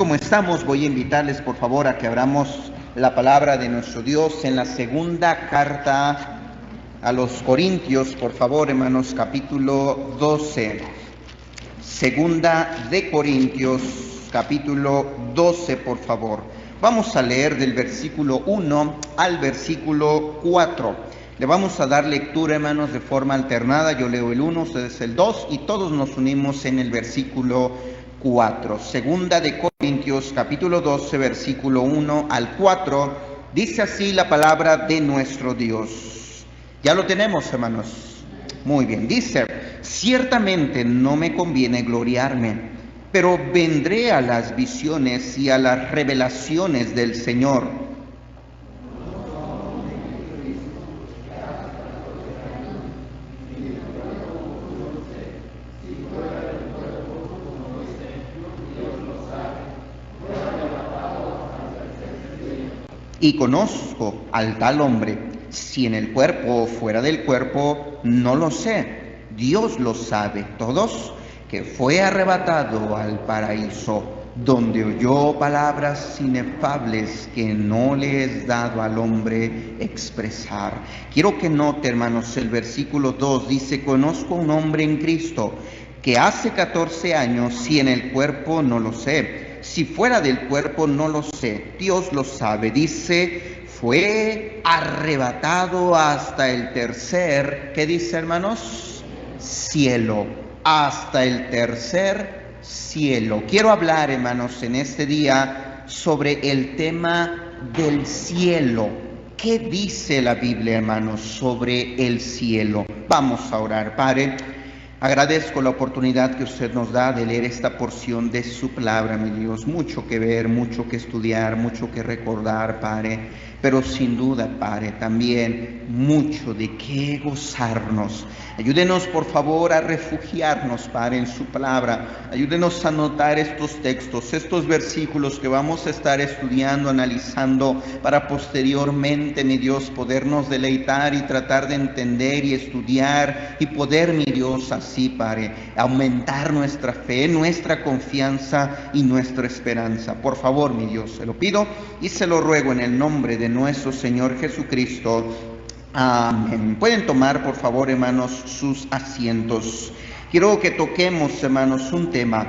Como estamos, voy a invitarles por favor a que abramos la palabra de nuestro Dios en la segunda carta a los Corintios, por favor, hermanos, capítulo 12. Segunda de Corintios, capítulo 12, por favor. Vamos a leer del versículo 1 al versículo 4. Le vamos a dar lectura, hermanos, de forma alternada. Yo leo el 1, ustedes el 2 y todos nos unimos en el versículo 4. Segunda de Corintios, capítulo 12, versículo 1 al 4. Dice así la palabra de nuestro Dios. ¿Ya lo tenemos, hermanos? Muy bien. Dice: ciertamente no me conviene gloriarme, pero vendré a las visiones y a las revelaciones del Señor. Y conozco al tal hombre, si en el cuerpo o fuera del cuerpo, no lo sé. Dios lo sabe. Todos, que fue arrebatado al paraíso, donde oyó palabras inefables que no le es dado al hombre expresar. Quiero que note, hermanos, el versículo 2 dice: conozco un hombre en Cristo, que hace 14 años, si en el cuerpo, no lo sé. Si fuera del cuerpo, no lo sé. Dios lo sabe. Dice: fue arrebatado hasta el tercer, ¿qué dice, hermanos? Cielo. Hasta el tercer cielo. Quiero hablar, hermanos, en este día sobre el tema del cielo. ¿Qué dice la Biblia, hermanos, sobre el cielo? Vamos a orar. Padre, agradezco la oportunidad que usted nos da de leer esta porción de su palabra, mi Dios. Mucho que ver, mucho que estudiar, mucho que recordar, Padre. Pero sin duda, Padre, también mucho de qué gozarnos. Ayúdenos, por favor, a refugiarnos, Padre, en su palabra. Ayúdenos a anotar estos textos, estos versículos que vamos a estar estudiando, analizando, para posteriormente, mi Dios, podernos deleitar y tratar de entender y estudiar y poder, mi Dios, así, Padre, aumentar nuestra fe, nuestra confianza y nuestra esperanza. Por favor, mi Dios, se lo pido y se lo ruego en el nombre de nuestro Señor Jesucristo. Amén. Pueden tomar, por favor, hermanos, sus asientos. Quiero que toquemos, hermanos, un tema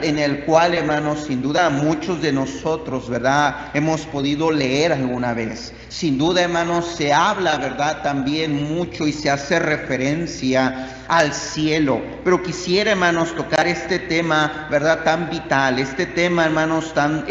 en el cual, hermanos, sin duda muchos de nosotros, ¿verdad?, hemos podido leer alguna vez. Sin duda, hermanos, se habla, ¿verdad?, también mucho y se hace referencia al cielo. Pero quisiera, hermanos, tocar este tema, ¿verdad?, tan vital, este tema, hermanos, tan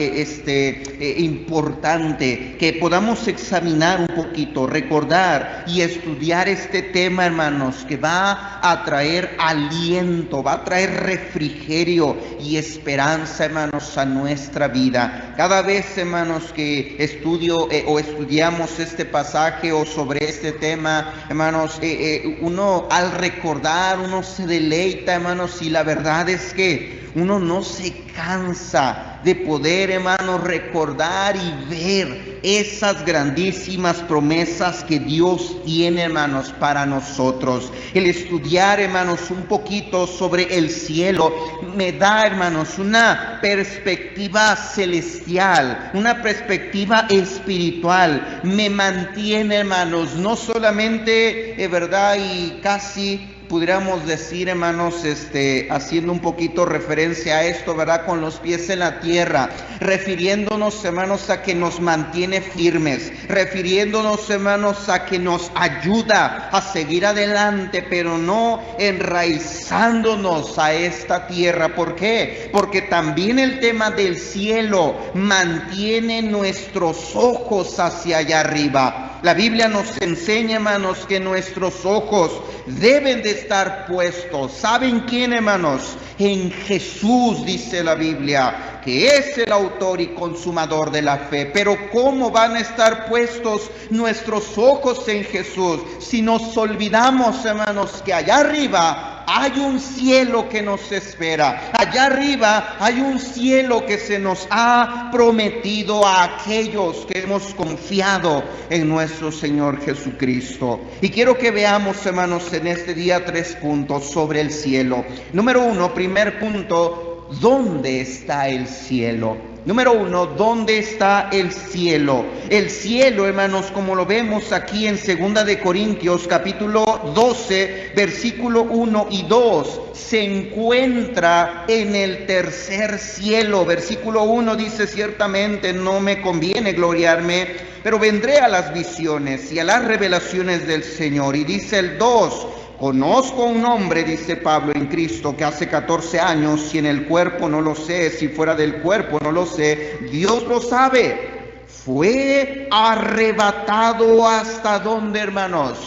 importante, que podamos examinar un poquito, recordar y estudiar este tema, hermanos, que va a traer aliento, va a traer refrigerio y esperanza, hermanos, a nuestra vida. Cada vez, hermanos, que estudio o estudiamos este pasaje o sobre este tema, hermanos, uno al recordar, uno se deleita, hermanos, y la verdad es que uno no se cansa de poder, hermanos, recordar y ver esas grandísimas promesas que Dios tiene, hermanos, para nosotros. El estudiar, hermanos, un poquito sobre el cielo me da, hermanos, una perspectiva celestial, una perspectiva espiritual. Me mantiene, hermanos, no solamente, verdad, y casi pudiéramos decir, hermanos, haciendo un poquito referencia a esto, ¿verdad?, con los pies en la tierra, refiriéndonos, hermanos, a que nos mantiene firmes, refiriéndonos, hermanos, a que nos ayuda a seguir adelante, pero no enraizándonos a esta tierra. ¿Por qué? Porque también el tema del cielo mantiene nuestros ojos hacia allá arriba. La Biblia nos enseña, hermanos, que nuestros ojos deben de estar puestos. ¿Saben quién, hermanos? En Jesús, dice la Biblia, que es el autor y consumador de la fe. Pero ¿cómo van a estar puestos nuestros ojos en Jesús si nos olvidamos, hermanos, que allá arriba hay un cielo que nos espera? Allá arriba hay un cielo que se nos ha prometido a aquellos que hemos confiado en nuestro Señor Jesucristo. Y quiero que veamos, hermanos, en este día 3 puntos sobre el cielo. Número 1, primer punto, ¿dónde está el cielo? Número uno, ¿dónde está el cielo? El cielo, hermanos, como lo vemos aquí en 2 de Corintios, capítulo 12, versículo 1 y 2, se encuentra en el tercer cielo. Versículo 1 dice: ciertamente no me conviene gloriarme, pero vendré a las visiones y a las revelaciones del Señor. Y dice el 2: conozco un hombre, dice Pablo, en Cristo, que hace 14 años, si en el cuerpo no lo sé, si fuera del cuerpo no lo sé, Dios lo sabe, fue arrebatado ¿hasta dónde, hermanos?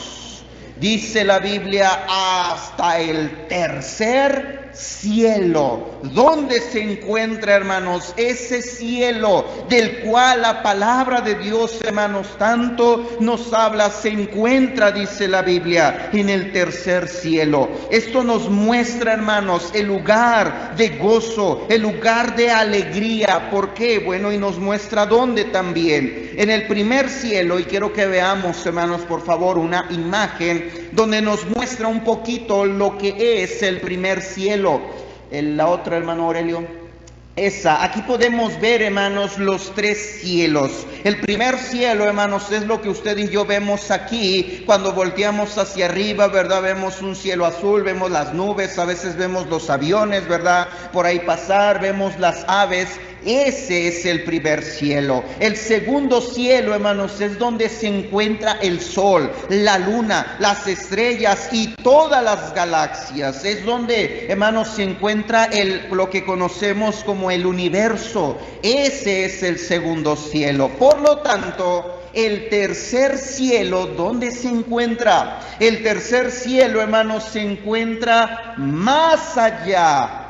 Dice la Biblia: hasta el tercer cielo. ¿Dónde se encuentra, hermanos, ese cielo del cual la palabra de Dios, hermanos, tanto nos habla? Se encuentra, dice la Biblia, en el tercer cielo. Esto nos muestra, hermanos, el lugar de gozo, el lugar de alegría. ¿Por qué? Bueno, y nos muestra dónde también. En el primer cielo, y quiero que veamos, hermanos, por favor, una imagen donde nos muestra un poquito lo que es el primer cielo. La otra, hermano Aurelio. Aquí podemos ver, hermanos, los tres cielos. El primer cielo, hermanos, es lo que usted y yo vemos aquí. Cuando volteamos hacia arriba, ¿verdad? Vemos un cielo azul, vemos las nubes, a veces vemos los aviones, ¿verdad? Por ahí pasar, vemos las aves. Ese es el primer cielo. El segundo cielo, hermanos, es donde se encuentra el sol, la luna, las estrellas y todas las galaxias. Es donde, hermanos, se encuentra lo que conocemos como el universo. Ese es el segundo cielo. Por lo tanto, el tercer cielo, ¿dónde se encuentra? El tercer cielo, hermanos, se encuentra más allá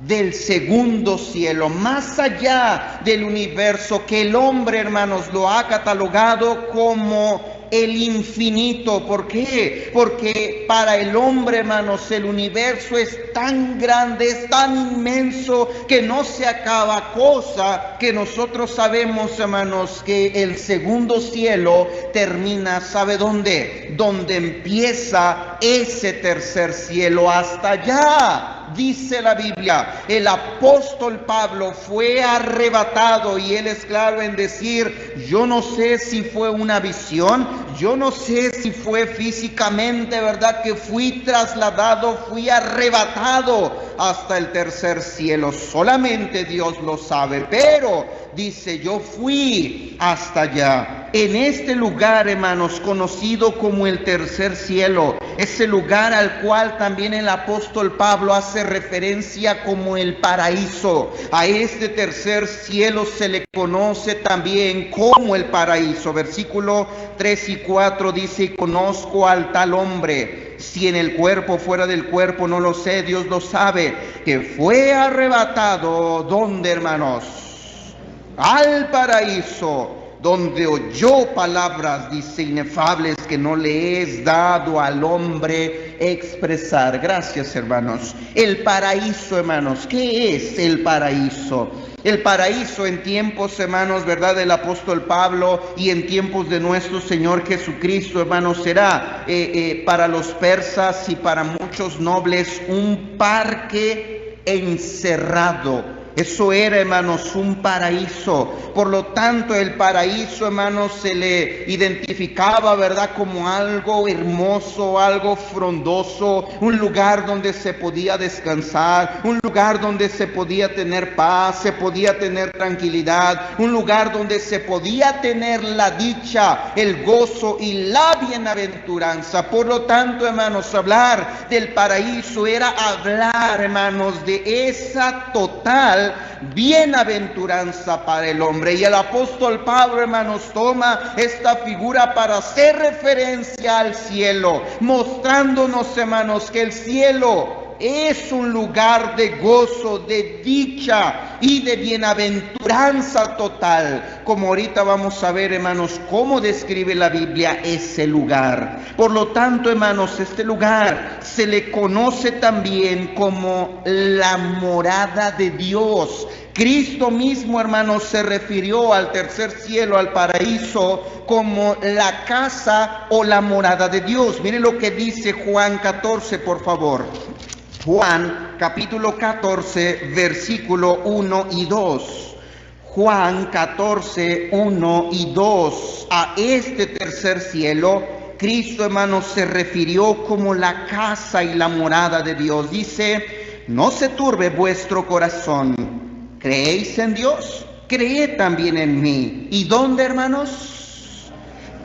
del segundo cielo, más allá del universo, que el hombre, hermanos, lo ha catalogado como el infinito. ¿Por qué? Porque para el hombre, hermanos, el universo es tan grande, es tan inmenso, que no se acaba, cosa que nosotros sabemos, hermanos, que el segundo cielo termina, ¿sabe dónde? Donde empieza ese tercer cielo. Hasta allá, dice la Biblia, el apóstol Pablo fue arrebatado, y él es claro en decir: yo no sé si fue una visión, yo no sé si fue físicamente, ¿verdad?, que fui trasladado, fui arrebatado hasta el tercer cielo. Solamente Dios lo sabe, pero dice: yo fui hasta allá. En este lugar, hermanos, conocido como el tercer cielo, ese lugar al cual también el apóstol Pablo hace referencia como el paraíso. A este tercer cielo se le conoce también como el paraíso. Versículo 3 y 4 dice: y conozco al tal hombre, si en el cuerpo, fuera del cuerpo, no lo sé, Dios lo sabe, que fue arrebatado, ¿dónde, hermanos? Al paraíso, donde oyó palabras, dice, inefables, que no le es dado al hombre expresar. Gracias, hermanos. El paraíso, hermanos, ¿qué es el paraíso? El paraíso en tiempos, hermanos, ¿verdad?, del apóstol Pablo, y en tiempos de nuestro Señor Jesucristo, hermanos, será para los persas y para muchos nobles un parque encerrado. Eso era, hermanos, un paraíso. Por lo tanto, el paraíso, hermanos, se le identificaba, ¿verdad?, como algo hermoso, algo frondoso, un lugar donde se podía descansar, un lugar donde se podía tener paz, se podía tener tranquilidad, un lugar donde se podía tener la dicha, el gozo y la bienaventuranza. Por lo tanto, hermanos, hablar del paraíso era hablar, hermanos, de esa total bienaventuranza para el hombre. Y el apóstol Pablo, hermanos, toma esta figura para hacer referencia al cielo, mostrándonos, hermanos, que el cielo es un lugar de gozo, de dicha y de bienaventuranza total. Como ahorita vamos a ver, hermanos, cómo describe la Biblia ese lugar. Por lo tanto, hermanos, este lugar se le conoce también como la morada de Dios. Cristo mismo, hermanos, se refirió al tercer cielo, al paraíso, como la casa o la morada de Dios. Miren lo que dice Juan 14, por favor. Juan capítulo 14, versículo 1 y 2. Juan 14, 1 y 2. A este tercer cielo, Cristo, hermanos, se refirió como la casa y la morada de Dios. Dice: no se turbe vuestro corazón. ¿Creéis en Dios? Creed también en mí. ¿Y dónde, hermanos?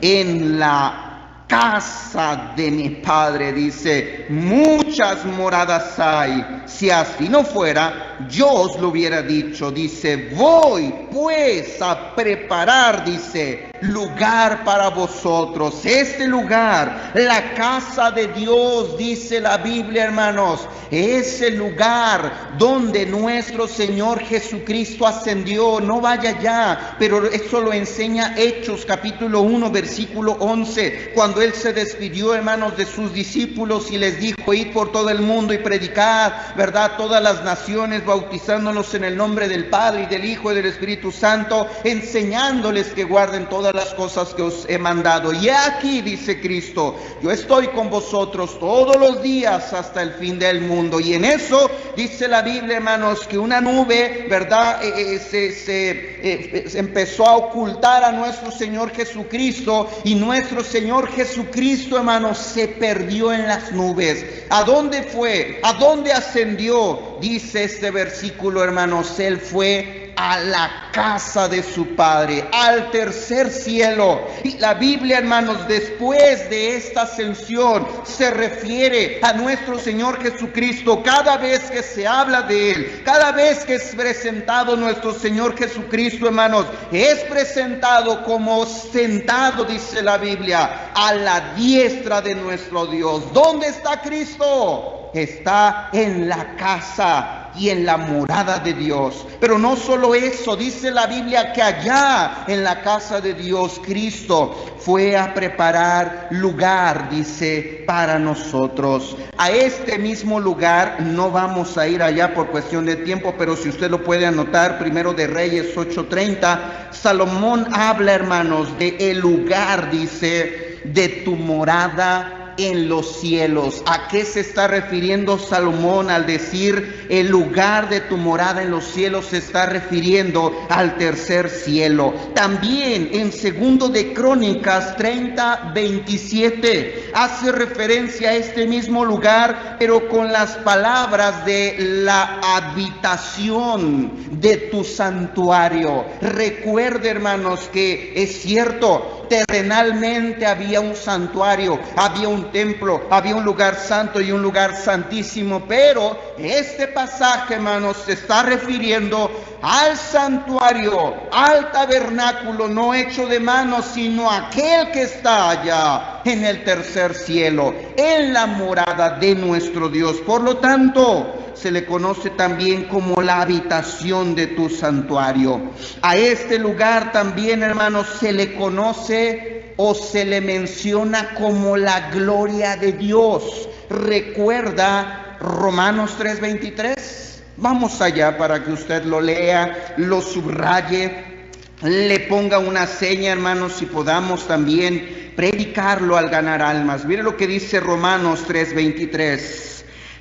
En la casa de mi Padre, dice, muchas moradas hay. Si así no fuera, yo os lo hubiera dicho. Dice: voy pues a preparar, dice, lugar para vosotros. Este lugar, la casa de Dios, dice la Biblia, hermanos, es el lugar donde nuestro Señor Jesucristo ascendió. No vaya allá, pero eso lo enseña Hechos capítulo 1, versículo 11, cuando Él se despidió, hermanos, de sus discípulos y les dijo: id por todo el mundo y predicad, ¿verdad?, todas las naciones, bautizándolos en el nombre del Padre y del Hijo y del Espíritu Santo, enseñándoles que guarden todas las cosas que os he mandado. Y aquí, dice Cristo, yo estoy con vosotros todos los días hasta el fin del mundo. Y en eso dice la Biblia, hermanos, que una nube, ¿verdad?, se empezó a ocultar a nuestro Señor Jesucristo, y nuestro Señor Jesucristo, hermanos, se perdió en las nubes. ¿A dónde fue? ¿A dónde ascendió? Dice este versículo, hermanos, Él fue a la casa de su Padre, al tercer cielo. Y la Biblia, hermanos, después de esta ascensión, se refiere a nuestro Señor Jesucristo. Cada vez que se habla de Él, cada vez que es presentado nuestro Señor Jesucristo, hermanos, es presentado como sentado, dice la Biblia, a la diestra de nuestro Dios. ¿Dónde está Cristo? Está en la casa y en la morada de Dios. Pero no solo eso, dice la Biblia que allá en la casa de Dios, Cristo fue a preparar lugar, dice, para nosotros. A este mismo lugar no vamos a ir allá por cuestión de tiempo, pero si usted lo puede anotar, Primero de Reyes 8:30, Salomón habla, hermanos, de el lugar, dice, de tu morada en los cielos. ¿A qué se está refiriendo Salomón al decir el lugar de tu morada en los cielos? Se está refiriendo al tercer cielo. También en Segundo de Crónicas 30:27 hace referencia a este mismo lugar, pero con las palabras de la habitación de tu santuario. Recuerde, hermanos, que es cierto, terrenalmente había un santuario, había un templo, había un lugar santo y un lugar santísimo, pero este pasaje, hermanos, se está refiriendo al santuario, al tabernáculo no hecho de manos, sino aquel que está allá en el tercer cielo, en la morada de nuestro Dios. Por lo tanto, se le conoce también como la habitación de tu santuario. A este lugar también, hermanos, se le conoce o se le menciona como la gloria de Dios. ¿Recuerda Romanos 3:23? Vamos allá para que usted lo lea, lo subraye, le ponga una seña, hermanos, y podamos también predicarlo al ganar almas. Mire lo que dice Romanos 3:23.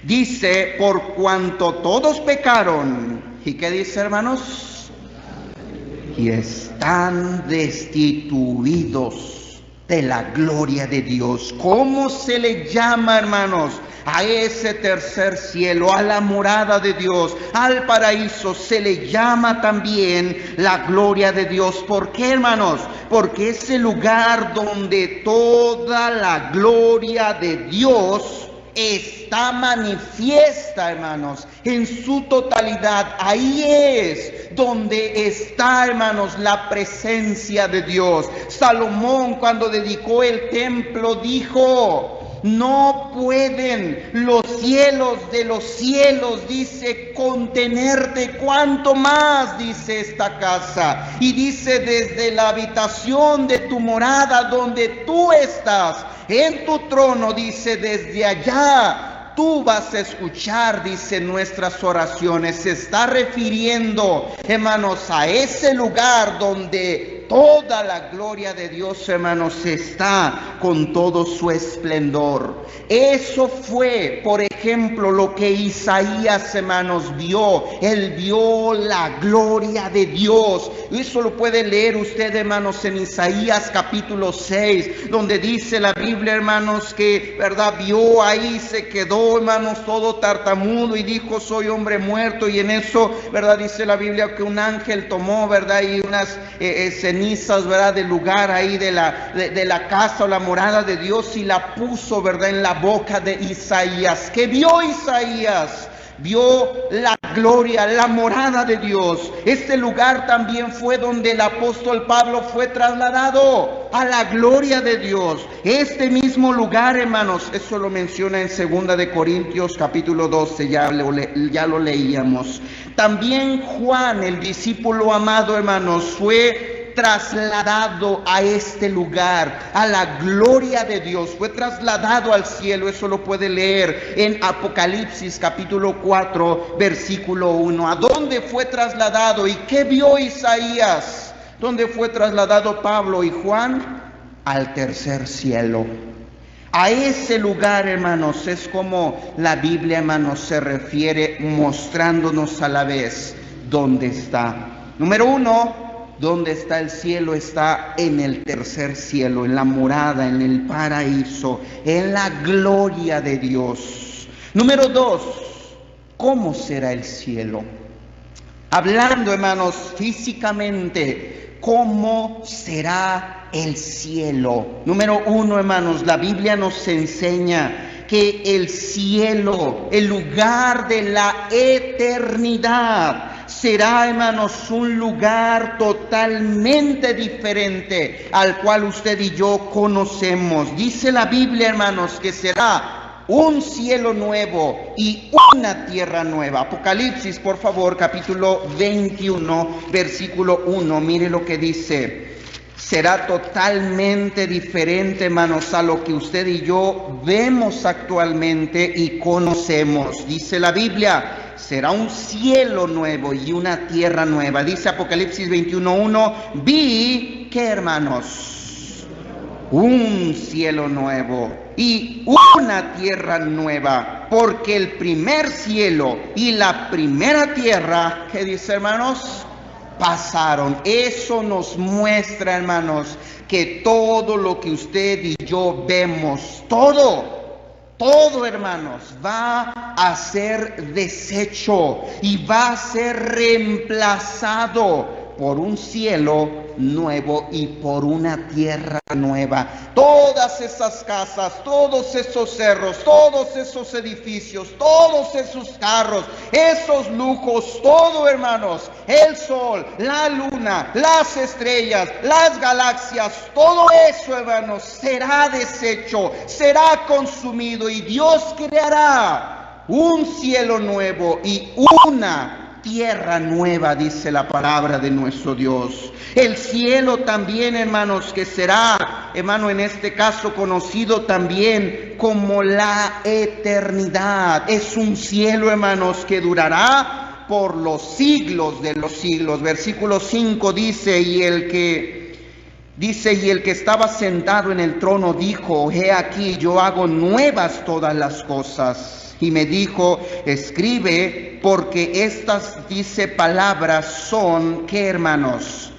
Dice: por cuanto todos pecaron. ¿Y qué dice, hermanos? Y están destituidos de la gloria de Dios. ¿Cómo se le llama, hermanos, a ese tercer cielo, a la morada de Dios, al paraíso? Se le llama también la gloria de Dios. ¿Por qué, hermanos? Porque es el lugar donde toda la gloria de Dios está manifiesta, hermanos, en su totalidad. Ahí es donde está, hermanos, la presencia de Dios. Salomón, cuando dedicó el templo, dijo: no pueden los cielos de los cielos, dice, contenerte, cuanto más, dice, esta casa. Y dice: desde la habitación de tu morada, donde tú estás, en tu trono, dice, desde allá tú vas a escuchar, dice, nuestras oraciones. Se está refiriendo, hermanos, a ese lugar donde toda la gloria de Dios, hermanos, está con todo su esplendor. Eso fue, por ejemplo, lo que Isaías, hermanos, vio. Él vio la gloria de Dios. Eso lo puede leer usted, hermanos, en Isaías capítulo 6, donde dice la Biblia, hermanos, que, ¿verdad?, vio ahí, se quedó, hermanos, todo tartamudo y dijo: soy hombre muerto. Y en eso, ¿verdad?, dice la Biblia que un ángel tomó, ¿verdad?, y unas cenizas, ¿verdad?, del lugar ahí de la casa o la morada de Dios, y la puso, ¿verdad?, en la boca de Isaías. ¿Qué vio Isaías? Vio la gloria, la morada de Dios. Este lugar también fue donde el apóstol Pablo fue trasladado a la gloria de Dios. Este mismo lugar, hermanos, eso lo menciona en 2 de Corintios capítulo 12, ya lo leíamos. También Juan, el discípulo amado, hermanos, fue trasladado a este lugar, a la gloria de Dios, fue trasladado al cielo. Eso lo puede leer en Apocalipsis capítulo 4, versículo 1. ¿A dónde fue trasladado y qué vio Isaías? ¿Dónde fue trasladado Pablo y Juan? Al tercer cielo. A ese lugar, hermanos, es como la Biblia, hermanos, se refiere, mostrándonos a la vez dónde está. Número 1, ¿dónde está el cielo? Está en el tercer cielo, en la morada, en el paraíso, en la gloria de Dios. Número 2, ¿cómo será el cielo? Hablando, hermanos, físicamente, ¿cómo será el cielo? Número 1, hermanos, la Biblia nos enseña que el cielo, el lugar de la eternidad, será, hermanos, un lugar totalmente diferente al cual usted y yo conocemos. Dice la Biblia, hermanos, que será un cielo nuevo y una tierra nueva. Apocalipsis, por favor, capítulo 21, versículo 1. Mire lo que dice. Será totalmente diferente, hermanos, a lo que usted y yo vemos actualmente y conocemos. Dice la Biblia: será un cielo nuevo y una tierra nueva. Dice Apocalipsis 21:1, vi, ¿qué, hermanos? Un cielo nuevo y una tierra nueva, porque el primer cielo y la primera tierra, ¿qué dice, hermanos?, pasaron. Eso nos muestra, hermanos, que todo lo que usted y yo vemos, todo, hermanos, va a ser deshecho y va a ser reemplazado por un cielo nuevo y por una tierra nueva. Todas esas casas, todos esos cerros, todos esos edificios, todos esos carros, esos lujos, todo, hermanos, el sol, la luna, las estrellas, las galaxias, todo eso, hermanos, será deshecho, será consumido, y Dios creará un cielo nuevo y una tierra nueva, dice la palabra de nuestro Dios. El cielo también, hermanos, que será, hermano, en este caso conocido también como la eternidad. Es un cielo, hermanos, que durará por los siglos de los siglos. Versículo 5 dice: y el que estaba sentado en el trono dijo: he aquí, yo hago nuevas todas las cosas. Y me dijo: escribe, porque estas, dice, palabras son, ¿qué, hermanos?,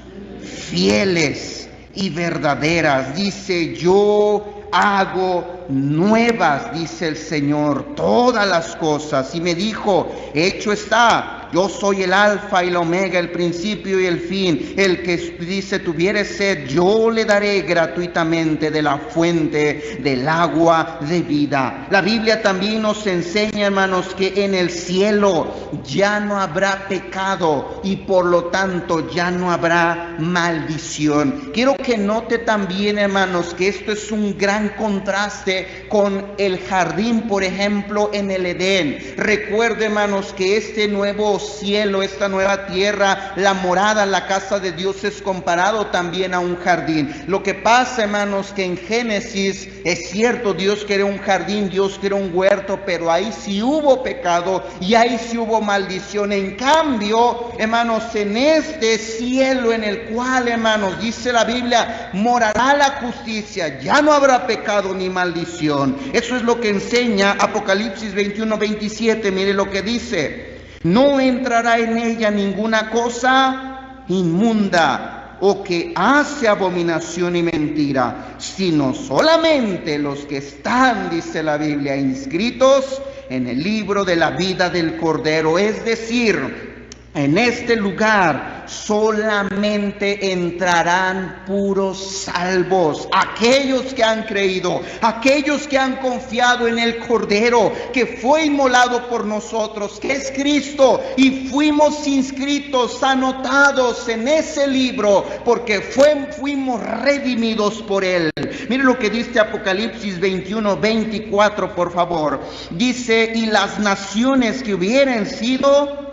fieles y verdaderas. Dice: yo hago nuevas, dice el Señor, todas las cosas. Y me dijo: hecho está. Yo soy el alfa y la omega, el principio y el fin. El que, dice, tuviere sed, yo le daré gratuitamente de la fuente del agua de vida. La Biblia también nos enseña, hermanos, que en el cielo ya no habrá pecado y por lo tanto ya no habrá maldición. Quiero que note también, hermanos, que esto es un gran contraste con el jardín, por ejemplo, en el Edén. Recuerde, hermanos, que este nuevo cielo, esta nueva tierra, la morada, la casa de Dios es comparado también a un jardín. Lo que pasa, hermanos, que en Génesis es cierto, Dios creó un jardín, Dios creó un huerto, pero ahí sí hubo pecado y ahí sí hubo maldición. En cambio, hermanos, en este cielo en el cual, hermanos, dice la Biblia, morará la justicia, ya no habrá pecado ni maldición. Eso es lo que enseña Apocalipsis 21:27. Mire lo que dice: no entrará en ella ninguna cosa inmunda o que hace abominación y mentira, sino solamente los que están, dice la Biblia, inscritos en el libro de la vida del Cordero. Es decir, en este lugar solamente entrarán puros salvos, aquellos que han creído, aquellos que han confiado en el Cordero, que fue inmolado por nosotros, que es Cristo, y fuimos inscritos, anotados en ese libro, porque fuimos redimidos por Él. Mire lo que dice Apocalipsis 21:24, por favor. Dice: y las naciones que hubieran sido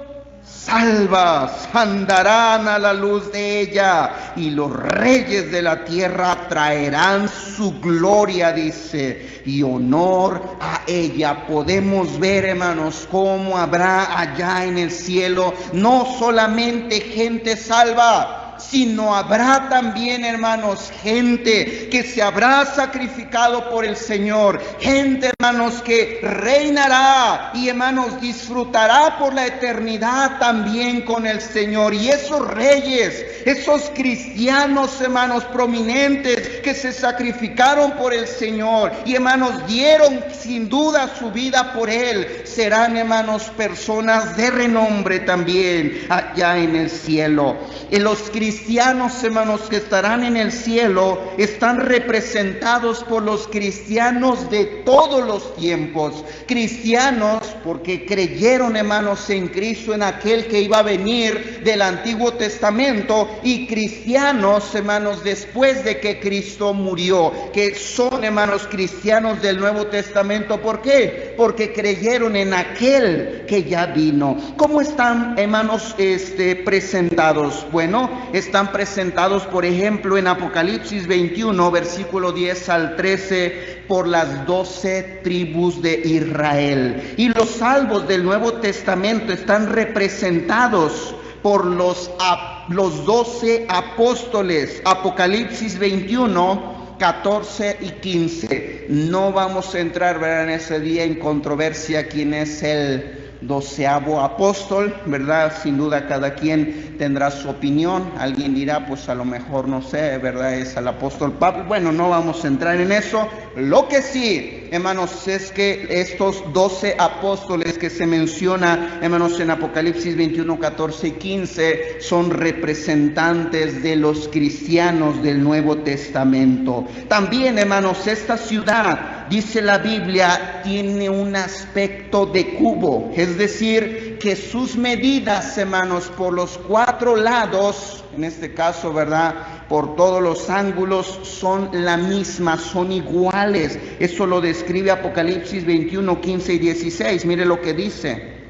salvas andarán a la luz de ella, y los reyes de la tierra traerán su gloria, dice, y honor a ella. Podemos ver, hermanos, cómo habrá allá en el cielo no solamente gente salva, sino habrá también, hermanos, gente que se habrá sacrificado por el Señor, gente, hermanos, que reinará y, hermanos, disfrutará por la eternidad también con el Señor. Y esos reyes, esos cristianos, hermanos, prominentes que se sacrificaron por el Señor y, hermanos, dieron sin duda su vida por Él, serán, hermanos, personas de renombre también allá en el cielo. Y los cristianos, hermanos, que estarán en el cielo están representados por los cristianos de todos los tiempos. Cristianos porque creyeron, hermanos, en Cristo, en aquel que iba a venir del Antiguo Testamento, y cristianos, hermanos, después de que Cristo murió, que son, hermanos, cristianos del Nuevo Testamento. ¿Por qué? Porque creyeron en aquel que ya vino. ¿Cómo están, hermanos, presentados? Bueno, están presentados, por ejemplo, en Apocalipsis 21, versículo 10 al 13, por las 12 tribus de Israel. Y los salvos del Nuevo Testamento están representados por los 12 apóstoles. Apocalipsis 21, 14 y 15. No vamos a entrar, ¿verdad?, en ese día en controversia quién es el 12º apóstol, ¿verdad? Sin duda cada quien tendrá su opinión. Alguien dirá, pues a lo mejor, no sé, ¿verdad?, es el apóstol Pablo. Bueno, no vamos a entrar en eso. Lo que sí, hermanos, es que estos 12 apóstoles que se menciona, hermanos, en Apocalipsis 21, 14 y 15, son representantes de los cristianos del Nuevo Testamento. También, hermanos, esta ciudad, dice la Biblia, tiene un aspecto de cubo, es decir, que sus medidas, hermanos, por los 4 lados, en este caso, ¿verdad?, por todos los ángulos, son la misma, son iguales. Eso lo describe Apocalipsis 21, 15 y 16. Mire lo que dice.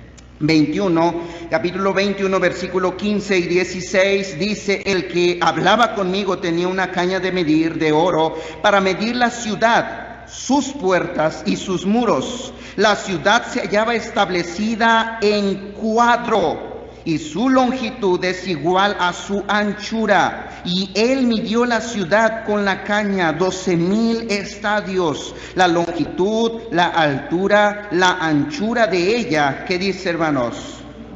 Capítulo 21, versículo 15 y 16, dice: el que hablaba conmigo tenía una caña de medir de oro para medir la ciudad, sus puertas y sus muros. La ciudad se hallaba establecida en cuadro, y su longitud es igual a su anchura. Y él midió la ciudad con la caña, 12,000 estadios. La longitud, la altura, la anchura de ella, ¿qué dice, hermanos?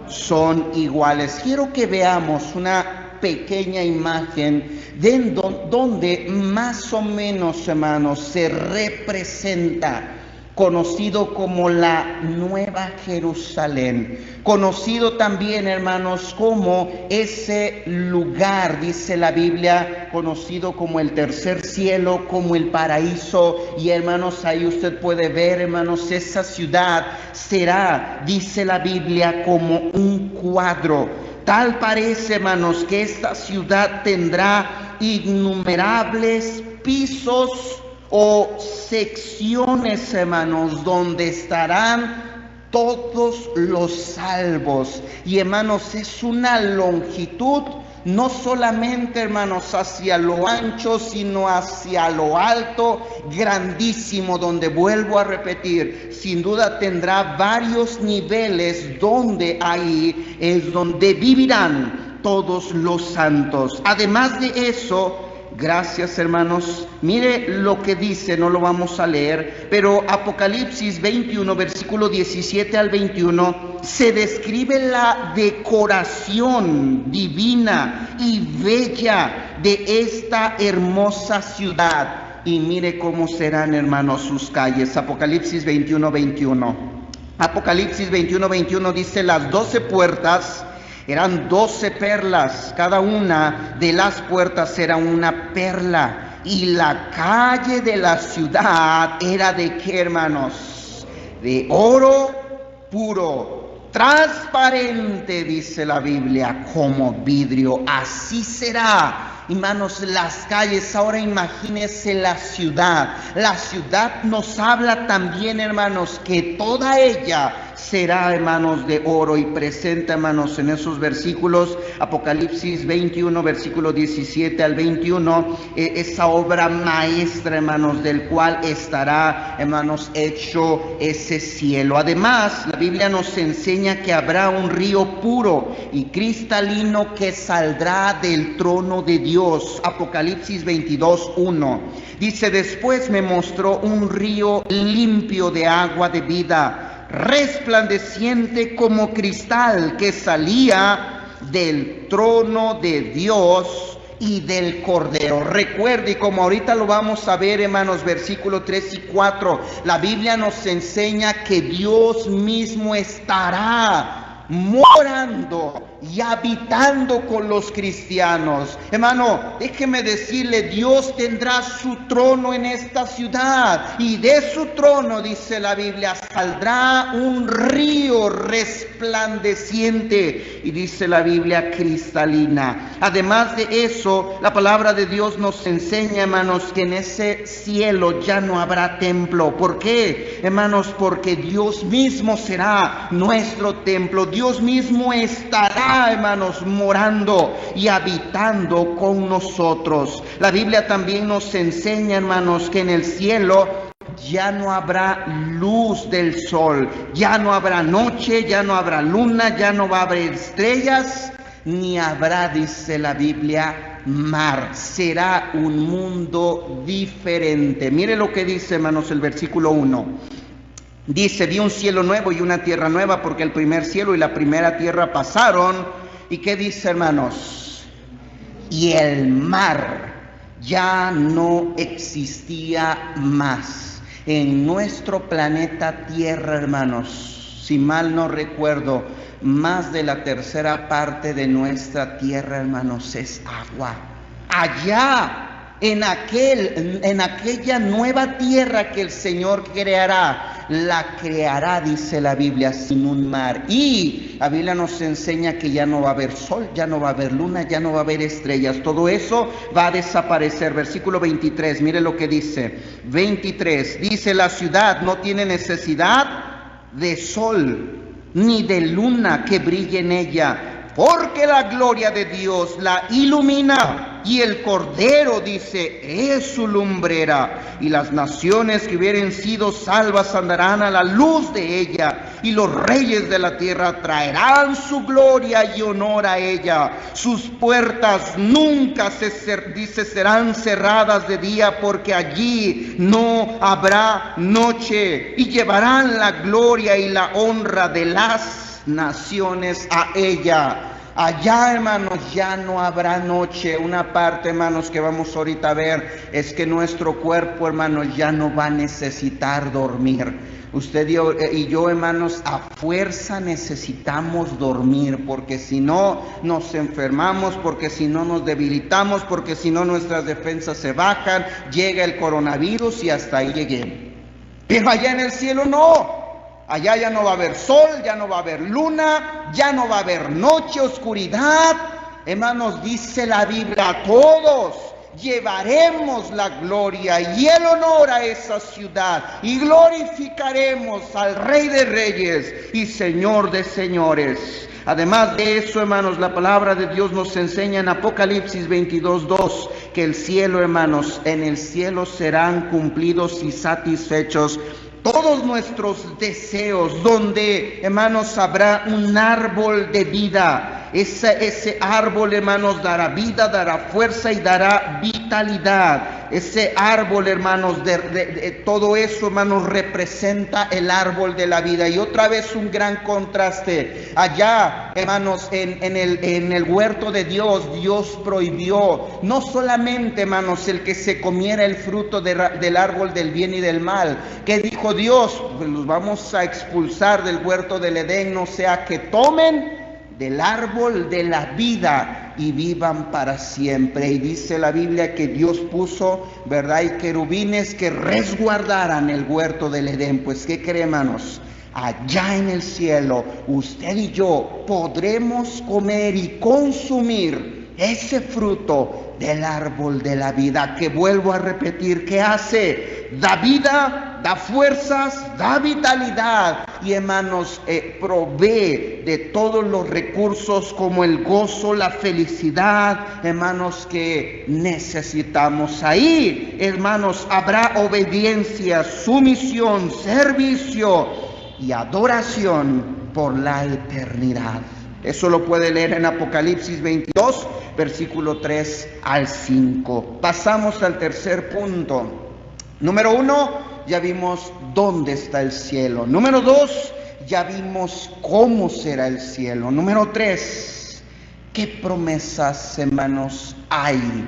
Son iguales. Quiero que veamos una pequeña imagen de donde más o menos, hermanos, se representa, conocido como la Nueva Jerusalén, conocido también, hermanos, como ese lugar, dice la Biblia, conocido como el tercer cielo, como el paraíso. Y, hermanos, ahí usted puede ver, hermanos, esa ciudad será, dice la Biblia, como un cuadro. Tal parece, hermanos, que esta ciudad tendrá innumerables pisos o secciones, hermanos, donde estarán todos los salvos. Y hermanos, es una longitud, no solamente, hermanos, hacia lo ancho, sino hacia lo alto, grandísimo, donde, vuelvo a repetir, sin duda tendrá varios niveles, donde ahí es donde vivirán todos los santos. Además de eso, gracias, hermanos, mire lo que dice, no lo vamos a leer, pero Apocalipsis 21, versículo 17 al 21, se describe la decoración divina y bella de esta hermosa ciudad. Y mire cómo serán, hermanos, sus calles. Apocalipsis 21, 21. Apocalipsis 21, 21 dice: las 12 puertas eran 12 perlas, cada una de las puertas era una perla. Y la calle de la ciudad era ¿de qué, hermanos? De oro puro, transparente, dice la Biblia, como vidrio. Así será, hermanos, las calles. Ahora imagínense la ciudad. La ciudad nos habla también, hermanos, que toda ella será, hermanos, de oro. Y presenta, hermanos, en esos versículos, Apocalipsis 21, versículo 17 al 21, esa obra maestra, hermanos, del cual estará, hermanos, hecho ese cielo. Además, la Biblia nos enseña que habrá un río puro y cristalino que saldrá del trono de Dios. Apocalipsis 22, 1. Dice: después me mostró un río limpio de agua de vida, resplandeciente como cristal, que salía del trono de Dios y del Cordero. Recuerde, y como ahorita lo vamos a ver, hermanos, versículos 3 y 4, la Biblia nos enseña que Dios mismo estará morando y habitando con los cristianos. Hermano, déjeme decirle, Dios tendrá su trono en esta ciudad, y de su trono, dice la Biblia, saldrá un río resplandeciente, y dice la Biblia, cristalina. Además de eso, la palabra de Dios nos enseña, hermanos, que en ese cielo ya no habrá templo. ¿Por qué, hermanos? Porque Dios mismo será nuestro templo. Dios mismo estará, hermanos, morando y habitando con nosotros. La Biblia también nos enseña, hermanos, que en el cielo ya no habrá luz del sol, ya no habrá noche, ya no habrá luna, ya no va a haber estrellas, ni habrá, dice la Biblia, mar. Será un mundo diferente. Mire lo que dice, hermanos, el versículo 1. Dice: vi un cielo nuevo y una tierra nueva, porque el primer cielo y la primera tierra pasaron. ¿Y qué dice, hermanos? Y el mar ya no existía más. En nuestro planeta Tierra, hermanos, si mal no recuerdo, más de la tercera parte de nuestra tierra, hermanos, es agua. Allá, en aquella nueva tierra que el Señor creará, la creará, dice la Biblia, sin un mar. Y la Biblia nos enseña que ya no va a haber sol, ya no va a haber luna, ya no va a haber estrellas. Todo eso va a desaparecer. Versículo 23, mire lo que dice. 23, dice: la ciudad no tiene necesidad de sol ni de luna que brille en ella, porque la gloria de Dios la ilumina, y el Cordero, dice, es su lumbrera. Y las naciones que hubieren sido salvas andarán a la luz de ella, y los reyes de la tierra traerán su gloria y honor a ella. Sus puertas nunca serán cerradas de día, porque allí no habrá noche, y llevarán la gloria y la honra de las naciones a ella. Allá, hermanos, ya no habrá noche. Una parte, hermanos, que vamos ahorita a ver es que nuestro cuerpo, hermanos, ya no va a necesitar dormir. Usted y yo, hermanos, a fuerza necesitamos dormir, porque si no nos enfermamos, porque si no nos debilitamos, porque si no nuestras defensas se bajan, llega el coronavirus y hasta ahí llegué. Pero allá en el cielo no. Allá ya no va a haber sol, ya no va a haber luna, ya no va a haber noche, oscuridad. Hermanos, dice la Biblia, todos llevaremos la gloria y el honor a esa ciudad y glorificaremos al Rey de Reyes y Señor de Señores. Además de eso, hermanos, la palabra de Dios nos enseña en Apocalipsis 22:2 que el cielo, hermanos, en el cielo serán cumplidos y satisfechos todos nuestros deseos, donde, hermanos, habrá un árbol de vida. Ese árbol, hermanos, dará vida, dará fuerza y dará vitalidad. Ese árbol, hermanos, de todo eso, hermanos, representa el árbol de la vida. Y otra vez un gran contraste. Allá, hermanos, en el huerto de Dios, Dios prohibió no solamente, hermanos, el que se comiera el fruto del árbol del bien y del mal. ¿Qué dijo Dios? Pues los vamos a expulsar del huerto del Edén, no sea que tomen del árbol de la vida y vivan para siempre. Y dice la Biblia que Dios puso, ¿verdad?, y querubines que resguardaran el huerto del Edén. Pues, ¿qué creen, hermanos? Allá en el cielo, usted y yo podremos comer y consumir ese fruto del árbol de la vida, que vuelvo a repetir, ¿qué hace? Da vida, da fuerzas, da vitalidad y, hermanos, provee de todos los recursos como el gozo, la felicidad, hermanos, que necesitamos. Ahí, hermanos, habrá obediencia, sumisión, servicio y adoración por la eternidad. Eso lo puede leer en Apocalipsis 22, versículo 3 al 5. Pasamos al tercer punto. Número 1, ya vimos dónde está el cielo. Número 2, ya vimos cómo será el cielo. Número 3, ¿qué promesas, hermanos, hay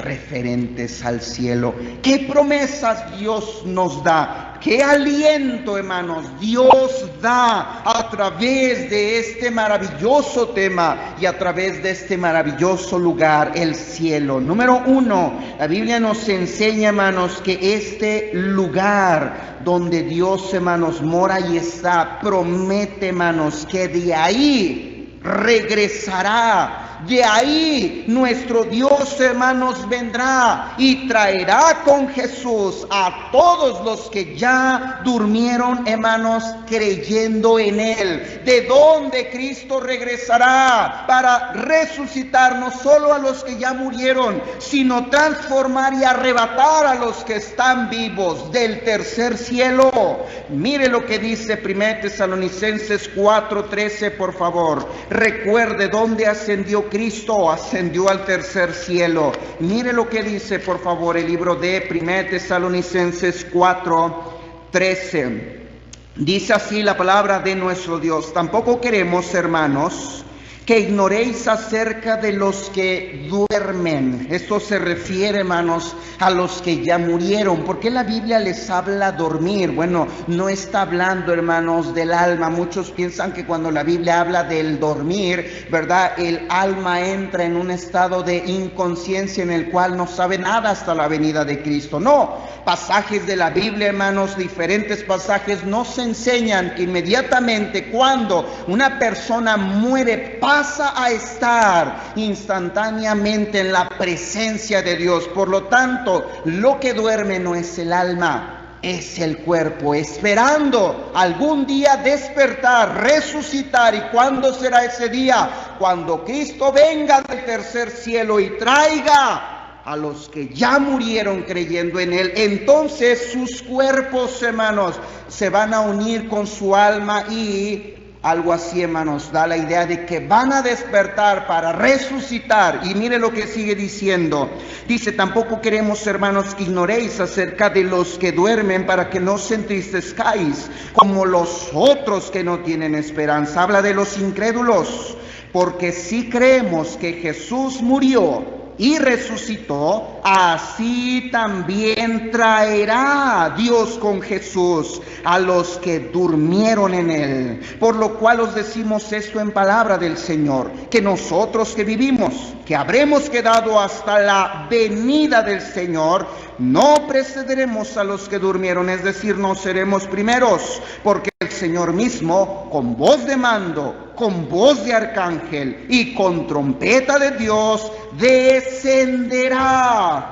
referentes al cielo? ¿Qué promesas Dios nos da? ¿Qué aliento, hermanos, Dios da a través de este maravilloso tema y a través de este maravilloso lugar, el cielo? Número 1, la Biblia nos enseña, hermanos, que este lugar donde Dios, hermanos, mora y está, promete, hermanos, que de ahí regresará. De ahí nuestro Dios, hermanos, vendrá y traerá con Jesús a todos los que ya durmieron, hermanos, creyendo en Él. ¿De dónde Cristo regresará? Para resucitar no solo a los que ya murieron, sino transformar y arrebatar a los que están vivos del tercer cielo. Mire lo que dice 1 Tesalonicenses 4:13, por favor. Recuerde dónde ascendió Cristo, ascendió al tercer cielo. Mire lo que dice, por favor, el libro de 1 Tesalonicenses 4:13. Dice así la palabra de nuestro Dios: tampoco queremos, hermanos, que ignoréis acerca de los que duermen. Esto se refiere, hermanos, a los que ya murieron. ¿Por qué la Biblia les habla dormir? Bueno, no está hablando, hermanos, del alma. Muchos piensan que cuando la Biblia habla del dormir, ¿verdad?, el alma entra en un estado de inconsciencia en el cual no sabe nada hasta la venida de Cristo. No, pasajes de la Biblia, hermanos, diferentes pasajes nos enseñan que inmediatamente cuando una persona muere, pasa a estar instantáneamente en la presencia de Dios. Por lo tanto, lo que duerme no es el alma, es el cuerpo, esperando algún día despertar, resucitar. ¿Y cuándo será ese día? Cuando Cristo venga del tercer cielo y traiga a los que ya murieron creyendo en Él. Entonces sus cuerpos, hermanos, se van a unir con su alma y algo así, hermanos, da la idea de que van a despertar para resucitar. Y mire lo que sigue diciendo. Dice: tampoco queremos, hermanos, que ignoréis acerca de los que duermen, para que no os entristezcáis como los otros que no tienen esperanza. Habla de los incrédulos. Porque si creemos que Jesús murió y resucitó, así también traerá Dios con Jesús a los que durmieron en Él. Por lo cual os decimos esto en palabra del Señor, que nosotros que vivimos, que habremos quedado hasta la venida del Señor, no precederemos a los que durmieron, es decir, no seremos primeros, porque el Señor mismo, con voz de mando, con voz de arcángel y con trompeta de Dios, descenderá.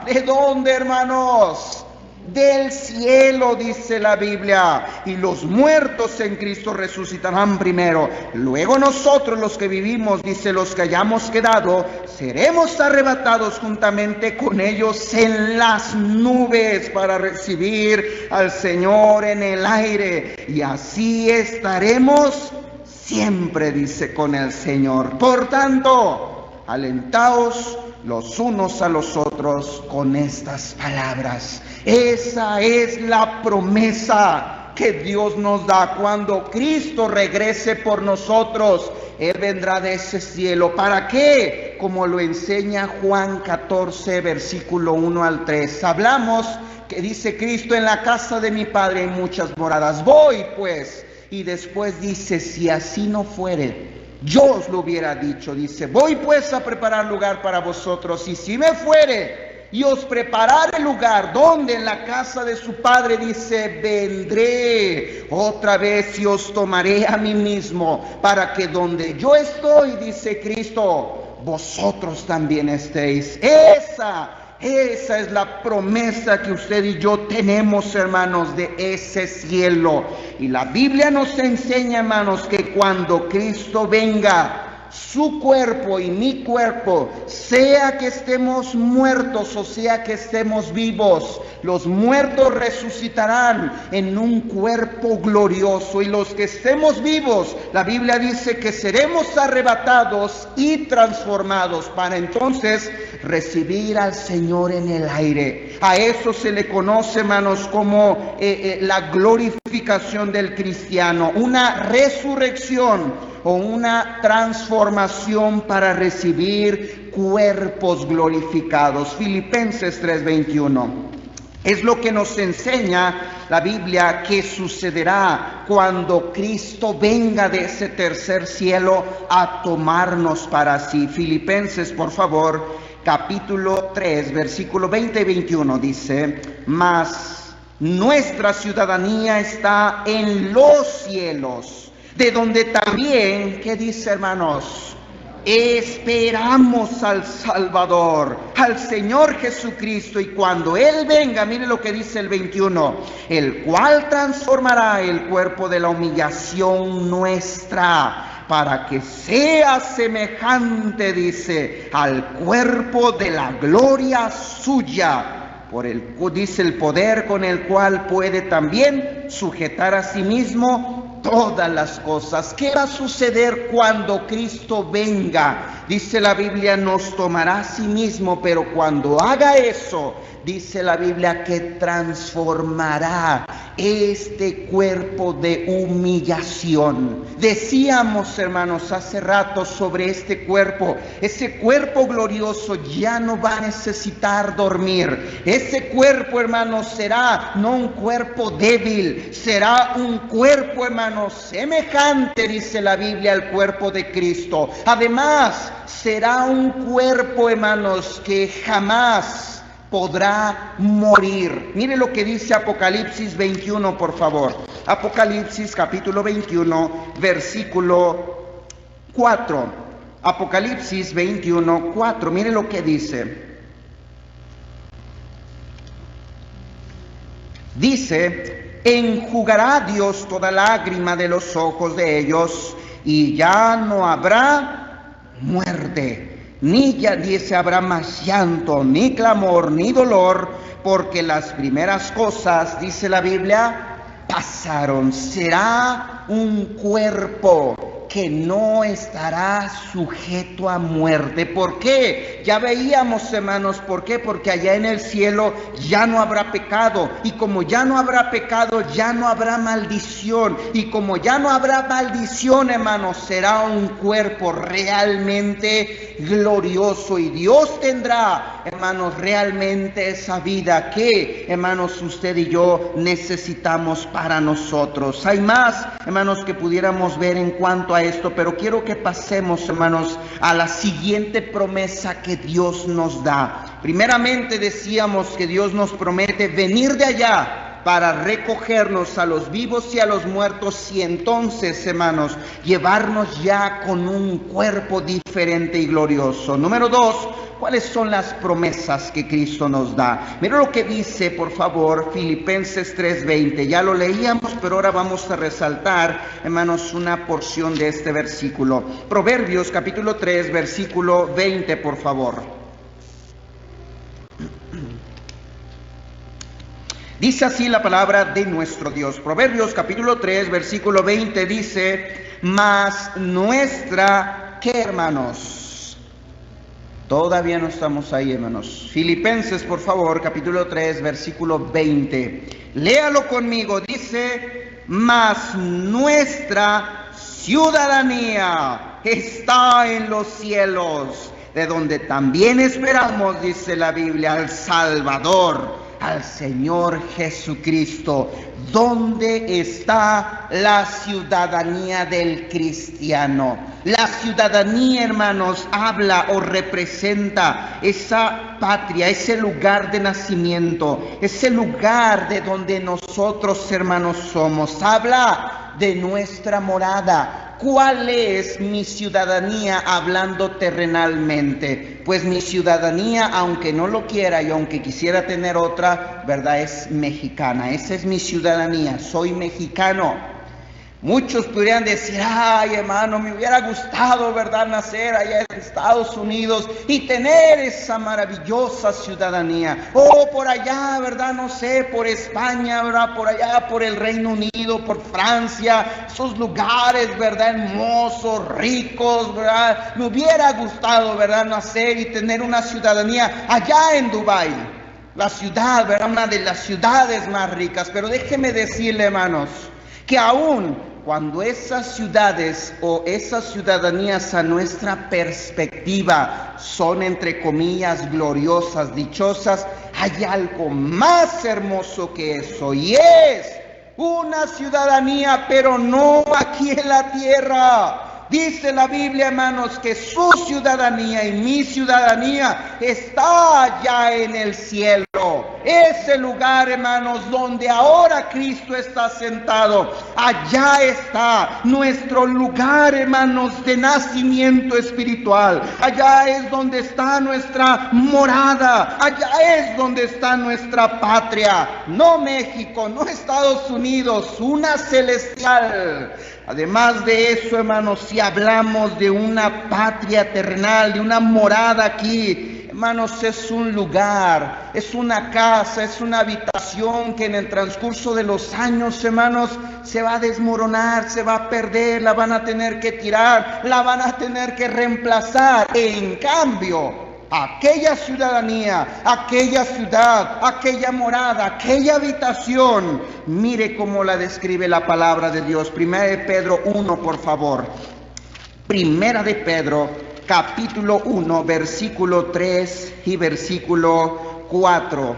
¿De dónde, hermanos? Del cielo, dice la Biblia, y los muertos en Cristo resucitarán primero. Luego nosotros, los que vivimos, dice, los que hayamos quedado, seremos arrebatados juntamente con ellos en las nubes para recibir al Señor en el aire, y así estaremos siempre, dice, con el Señor. Por tanto, alentaos los unos a los otros con estas palabras. Esa es la promesa que Dios nos da. Cuando Cristo regrese por nosotros, Él vendrá de ese cielo. ¿Para qué? Como lo enseña Juan 14, versículo 1 al 3. Hablamos que dice Cristo: en la casa de mi Padre hay muchas moradas. Voy pues. Y después dice: si así no fuere, yo os lo hubiera dicho. Dice: voy pues a preparar lugar para vosotros, y si me fuere y os prepararé lugar, donde en la casa de su Padre, dice, vendré otra vez y os tomaré a mí mismo, para que donde yo estoy, dice Cristo, vosotros también estéis. Esa es la promesa que usted y yo tenemos, hermanos, de ese cielo. Y la Biblia nos enseña, hermanos, que cuando Cristo venga, su cuerpo y mi cuerpo, sea que estemos muertos o sea que estemos vivos, los muertos resucitarán en un cuerpo glorioso, y los que estemos vivos, la Biblia dice que seremos arrebatados y transformados para entonces recibir al Señor en el aire. A eso se le conoce, hermanos, como la glorificación del cristiano, una resurrección o una transformación para recibir cuerpos glorificados. Filipenses 3:21 es lo que nos enseña la Biblia que sucederá cuando Cristo venga de ese tercer cielo a tomarnos para sí. Filipenses, por favor, capítulo 3, versículo 20 y 21 dice: mas nuestra ciudadanía está en los cielos, de donde también, ¿qué dice, hermanos? Esperamos al Salvador, al Señor Jesucristo, y cuando Él venga, mire lo que dice el 21, el cual transformará el cuerpo de la humillación nuestra, para que sea semejante, dice, al cuerpo de la gloria suya, por el, dice, el poder con el cual puede también sujetar a sí mismo todas las cosas. ¿Qué va a suceder cuando Cristo venga? Dice la Biblia, nos tomará a sí mismo, pero cuando haga eso, dice la Biblia que transformará este cuerpo de humillación. Decíamos, hermanos, hace rato sobre este cuerpo. Ese cuerpo glorioso ya no va a necesitar dormir. Ese cuerpo, hermanos, será no un cuerpo débil, será un cuerpo, hermanos, semejante, dice la Biblia, al cuerpo de Cristo. Además, será un cuerpo, hermanos, que jamás podrá morir. Mire lo que dice Apocalipsis 21, por favor. Apocalipsis capítulo 21, versículo 4. Apocalipsis 21, 4. Mire lo que dice. Dice: enjugará Dios toda lágrima de los ojos de ellos, y ya no habrá muerte, ni ya dice habrá más llanto, ni clamor, ni dolor, porque las primeras cosas, dice la Biblia, pasaron. Será un cuerpo que no estará sujeto a muerte. ¿Por qué? Ya veíamos, hermanos, ¿por qué? Porque allá en el cielo ya no habrá pecado, y como ya no habrá pecado, ya no habrá maldición, y como ya no habrá maldición, hermanos, será un cuerpo realmente glorioso, y Dios tendrá, hermanos, realmente esa vida que, hermanos, usted y yo necesitamos para nosotros. Hay más, hermanos, que pudiéramos ver en cuanto a esto, pero quiero que pasemos, hermanos, a la siguiente promesa que Dios nos da. Primeramente decíamos que Dios nos promete venir de allá para recogernos a los vivos y a los muertos, y entonces, hermanos, llevarnos ya con un cuerpo diferente y glorioso. Número 2, ¿cuáles son las promesas que Cristo nos da? Mira lo que dice, por favor, Filipenses 3:20. Ya lo leíamos, pero ahora vamos a resaltar, hermanos, una porción de este versículo. Proverbios capítulo 3, versículo 20, por favor. Dice así la palabra de nuestro Dios. Proverbios capítulo 3, versículo 20 dice: mas nuestra, ¿qué, hermanos? Todavía no estamos ahí, hermanos. Filipenses, por favor, capítulo 3, versículo 20. Léalo conmigo. Dice: mas nuestra ciudadanía está en los cielos, de donde también esperamos, dice la Biblia, al Salvador, al Señor Jesucristo. ¿Dónde está la ciudadanía del cristiano? La ciudadanía, hermanos, habla o representa esa patria, ese lugar de nacimiento, ese lugar de donde nosotros, hermanos, somos. Habla de nuestra morada. ¿Cuál es mi ciudadanía hablando terrenalmente? Pues mi ciudadanía, aunque no lo quiera y aunque quisiera tener otra, ¿verdad? Es mexicana. Esa es mi ciudadanía. Soy mexicano. Muchos podrían decir: ay, hermano, me hubiera gustado, ¿verdad?, nacer allá en Estados Unidos y tener esa maravillosa ciudadanía. O por allá, ¿verdad?, no sé, por España, ¿verdad?, por allá, por el Reino Unido, por Francia, esos lugares, ¿verdad?, hermosos, ricos, ¿verdad? Me hubiera gustado, ¿verdad?, nacer y tener una ciudadanía allá en Dubái. La ciudad, ¿verdad?, una de las ciudades más ricas. Pero déjeme decirle, hermanos, que aún cuando esas ciudades o esas ciudadanías a nuestra perspectiva son, entre comillas, gloriosas, dichosas, hay algo más hermoso que eso, y es una ciudadanía, pero no aquí en la tierra. Dice la Biblia, hermanos, que su ciudadanía y mi ciudadanía está allá en el cielo. Ese lugar, hermanos, donde ahora Cristo está sentado, allá está nuestro lugar, hermanos, de nacimiento espiritual. Allá es donde está nuestra morada. Allá es donde está nuestra patria. No México, no Estados Unidos, una celestial. Además de eso, hermanos, si hablamos de una patria terrenal, de una morada aquí, hermanos, es un lugar, es una casa, es una habitación que en el transcurso de los años, hermanos, se va a desmoronar, se va a perder, la van a tener que tirar, la van a tener que reemplazar. En cambio, aquella ciudadanía, aquella ciudad, aquella morada, aquella habitación, mire cómo la describe la palabra de Dios. Primera de Pedro 1, por favor. Primera de Pedro, capítulo 1, versículo 3 y versículo 4.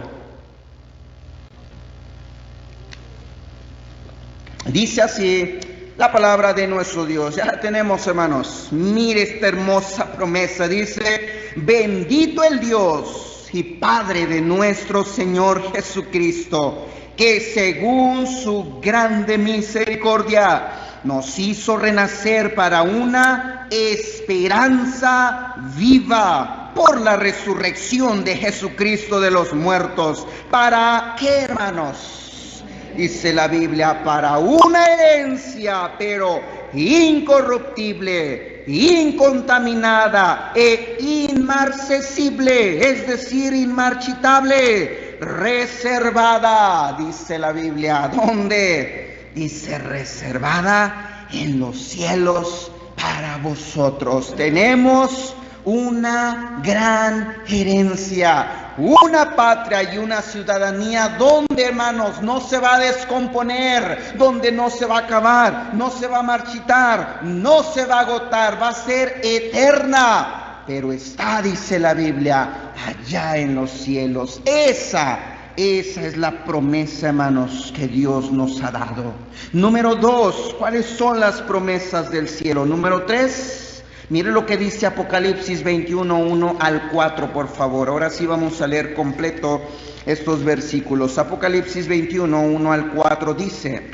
Dice así la palabra de nuestro Dios. Ya la tenemos, hermanos. Mire esta hermosa promesa. Dice: bendito el Dios y Padre de nuestro Señor Jesucristo, que según su grande misericordia nos hizo renacer para una esperanza viva por la resurrección de Jesucristo de los muertos. ¿Para qué, hermanos? Dice la Biblia: para una herencia, pero incorruptible, incontaminada e inmarcesible, es decir, inmarchitable, reservada, dice la Biblia. ¿Dónde? Dice: reservada en los cielos para vosotros. Tenemos una gran herencia, una patria y una ciudadanía donde, hermanos, no se va a descomponer, donde no se va a acabar, no se va a marchitar, no se va a agotar, va a ser eterna. Pero está, dice la Biblia, allá en los cielos. Esa es la promesa, hermanos, que Dios nos ha dado. Número 2, ¿cuáles son las promesas del cielo? Número 3, Mire lo que dice Apocalipsis 21, 1 al 4, por favor. Ahora sí vamos a leer completo estos versículos. Apocalipsis 21, 1 al 4 dice: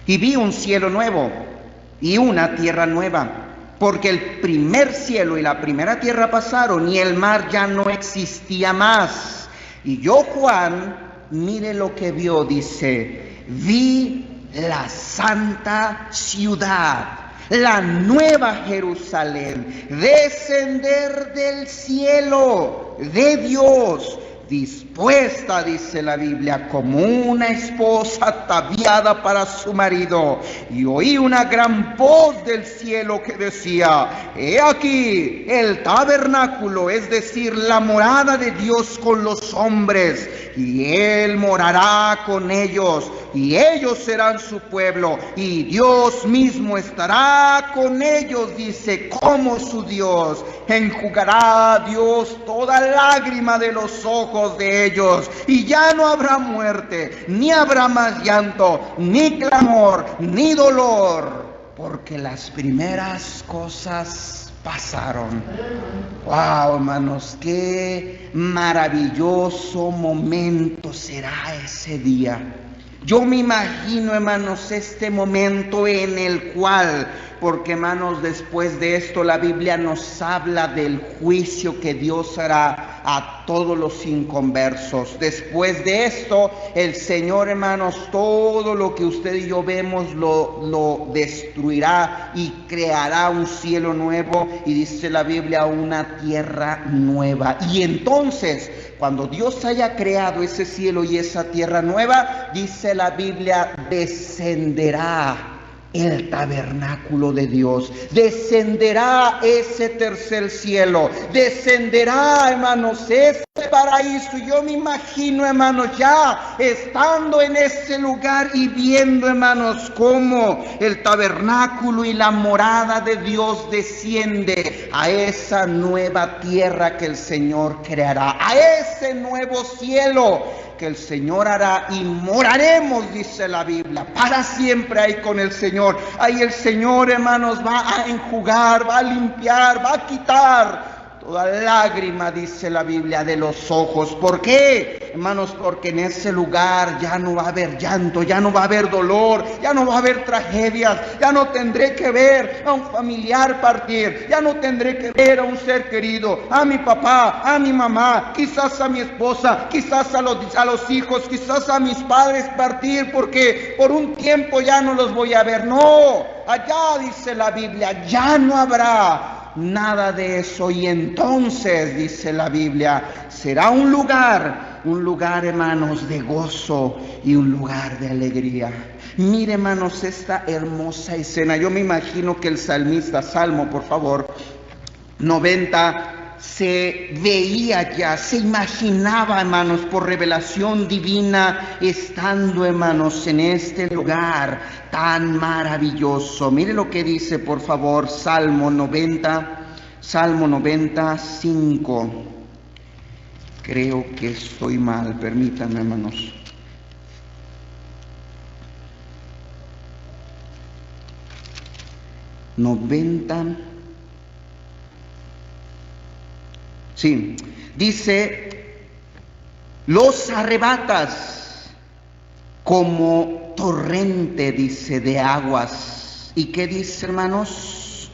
y vi un cielo nuevo y una tierra nueva, porque el primer cielo y la primera tierra pasaron y el mar ya no existía más. Y yo, Juan, mire lo que vio, dice: vi la santa ciudad, la nueva Jerusalén, descender del cielo de Dios, dispuesta, dice la Biblia, como una esposa ataviada para su marido. Y oí una gran voz del cielo que decía: he aquí el tabernáculo, es decir, la morada de Dios con los hombres, y Él morará con ellos, y ellos serán su pueblo, y Dios mismo estará con ellos, dice, como su Dios. Enjugará Dios toda lágrima de los ojos de ellos, y ya no habrá muerte, ni habrá más llanto, ni clamor, ni dolor, porque las primeras cosas pasaron. Wow, hermanos, qué maravilloso momento será ese día. Yo me imagino, hermanos, este momento en el cual, porque, hermanos, después de esto la Biblia nos habla del juicio que Dios hará a todos los inconversos. Después de esto, el Señor, hermanos, todo lo que usted y yo vemos lo destruirá y creará un cielo nuevo, y dice la Biblia, una tierra nueva. Y entonces, cuando Dios haya creado ese cielo y esa tierra nueva, dice la Biblia, descenderá el tabernáculo de Dios, descenderá ese tercer cielo, descenderá, hermanos, ese paraíso. Yo me imagino, hermanos, ya estando en ese lugar y viendo, hermanos, cómo el tabernáculo y la morada de Dios desciende a esa nueva tierra que el Señor creará, a ese nuevo cielo que el Señor hará, y moraremos, dice la Biblia, para siempre ahí con el Señor. Ahí el Señor, hermanos, va a enjugar, va a limpiar, va a quitar toda lágrima, dice la Biblia, de los ojos. ¿Por qué, hermanos? Porque en ese lugar ya no va a haber llanto, ya no va a haber dolor, ya no va a haber tragedias, ya no tendré que ver a un familiar partir, ya no tendré que ver a un ser querido, a mi papá, a mi mamá, quizás a mi esposa, quizás a los hijos, quizás a mis padres partir, porque por un tiempo ya no los voy a ver. No, allá dice la Biblia, ya no habrá nada de eso. Y entonces, dice la Biblia, será un lugar, hermanos, de gozo y un lugar de alegría. Mire, hermanos, esta hermosa escena. Yo me imagino que el salmista, Salmo, por favor, 90, se veía ya, se imaginaba, hermanos, por revelación divina, estando, hermanos, en este lugar tan maravilloso. Mire lo que dice, por favor, Salmo 95. Creo que estoy mal, permítanme, hermanos. Sí, dice, los arrebatas como torrente, dice, de aguas. ¿Y qué dice, hermanos?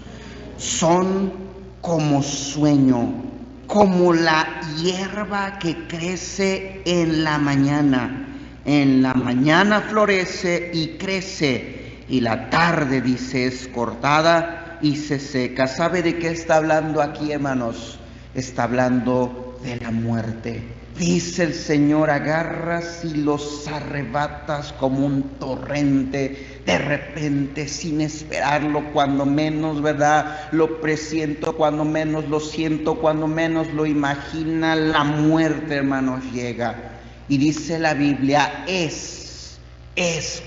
Son como sueño, como la hierba que crece en la mañana. En la mañana florece y crece, y la tarde, dice, es cortada y se seca. ¿Sabe de qué está hablando aquí, hermanos? Está hablando de la muerte. Dice el Señor, agarras y los arrebatas como un torrente, de repente, sin esperarlo, cuando menos, ¿verdad? Lo presiento, cuando menos lo siento, cuando menos lo imagina, la muerte, hermanos, llega. Y dice la Biblia, es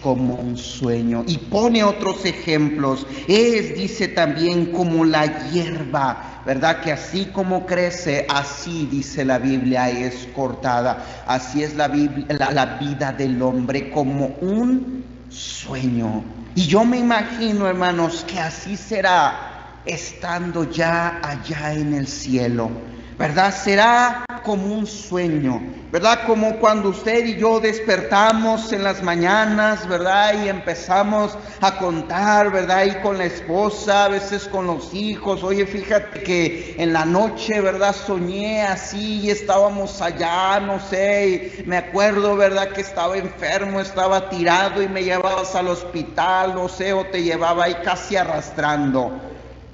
como un sueño. Y pone otros ejemplos. Dice también, como la hierba, ¿verdad? Que así como crece, así, dice la Biblia, es cortada. Así es la vida del hombre, como un sueño. Y yo me imagino, hermanos, que así será estando ya allá en el cielo, ¿verdad? Será como un sueño, ¿verdad? Como cuando usted y yo despertamos en las mañanas, ¿verdad? Y empezamos a contar, ¿verdad? Y con la esposa, a veces con los hijos. Oye, fíjate que en la noche, ¿verdad? Soñé así y estábamos allá, no sé, y me acuerdo, ¿verdad? Que estaba enfermo, estaba tirado y me llevabas al hospital, no sé, o te llevaba ahí casi arrastrando,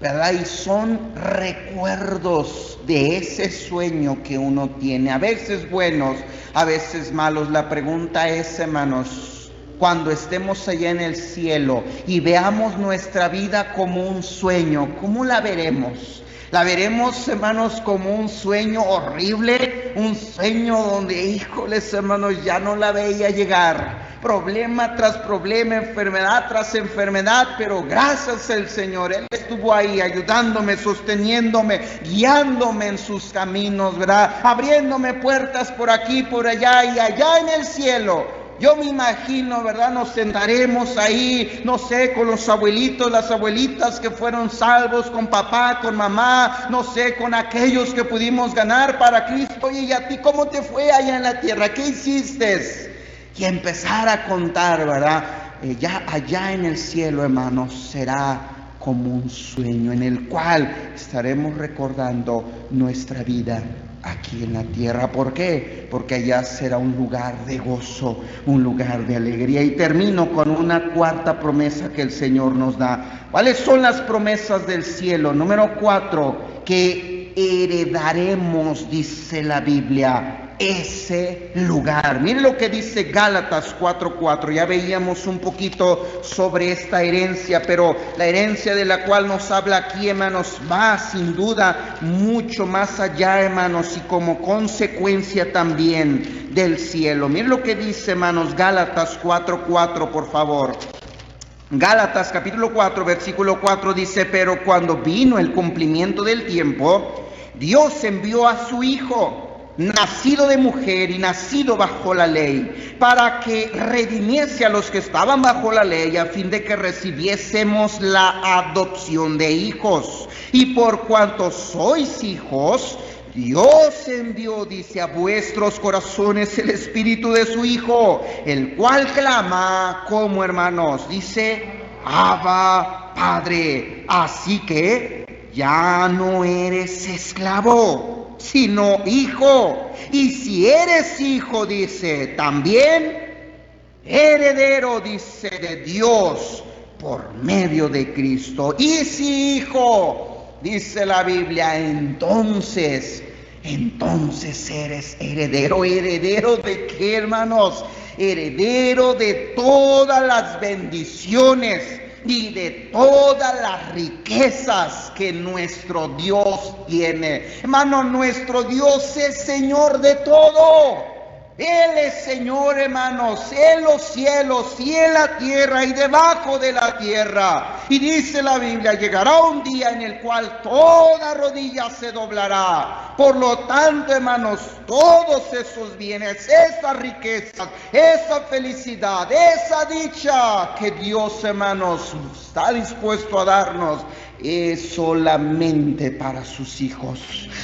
¿verdad? Y son recuerdos de ese sueño que uno tiene, a veces buenos, a veces malos. La pregunta es, hermanos, cuando estemos allá en el cielo y veamos nuestra vida como un sueño, ¿cómo la veremos? La veremos, hermanos, como un sueño horrible, un sueño donde, híjoles, hermanos, ya no la veía llegar, problema tras problema, enfermedad tras enfermedad, pero gracias al Señor, Él estuvo ahí ayudándome, sosteniéndome, guiándome en sus caminos, ¿verdad? Abriéndome puertas por aquí, por allá, y allá en el cielo, yo me imagino, ¿verdad? Nos sentaremos ahí, no sé, con los abuelitos, las abuelitas que fueron salvos, con papá, con mamá, no sé, con aquellos que pudimos ganar para Cristo. Oye, ¿y a ti cómo te fue allá en la tierra? ¿Qué hiciste? Y empezar a contar, ¿verdad? Ya allá en el cielo, hermanos, será como un sueño en el cual estaremos recordando nuestra vida aquí en la tierra. ¿Por qué? Porque allá será un lugar de gozo, un lugar de alegría. Y termino con una cuarta promesa que el Señor nos da. ¿Cuáles son las promesas del cielo? Número 4, que heredaremos, dice la Biblia, ese lugar. Mire lo que dice Gálatas 4:4. Ya veíamos un poquito sobre esta herencia, pero la herencia de la cual nos habla aquí, hermanos, va sin duda mucho más allá, hermanos, y como consecuencia también del cielo. Mire lo que dice, hermanos, Gálatas 4:4, por favor. Gálatas capítulo 4, versículo 4 dice: pero cuando vino el cumplimiento del tiempo, Dios envió a su Hijo, nacido de mujer y nacido bajo la ley, para que redimiese a los que estaban bajo la ley, a fin de que recibiésemos la adopción de hijos. Y por cuanto sois hijos, Dios envió, dice, a vuestros corazones el Espíritu de su Hijo, el cual clama, como hermanos, dice: Abba, Padre. Así que ya no eres esclavo, sino hijo. Y si eres hijo, dice, también heredero, dice, de Dios por medio de Cristo. Y si hijo, dice la Biblia, entonces eres heredero. ¿Heredero de qué, hermanos? Heredero de todas las bendiciones y de todas las riquezas que nuestro Dios tiene. Hermano, nuestro Dios es Señor de todo. Él es Señor, hermanos, en los cielos y en la tierra y debajo de la tierra. Y dice la Biblia: llegará un día en el cual toda rodilla se doblará. Por lo tanto, hermanos, todos esos bienes, esas riquezas, esa felicidad, esa dicha que Dios, hermanos, está dispuesto a darnos, es solamente para sus hijos.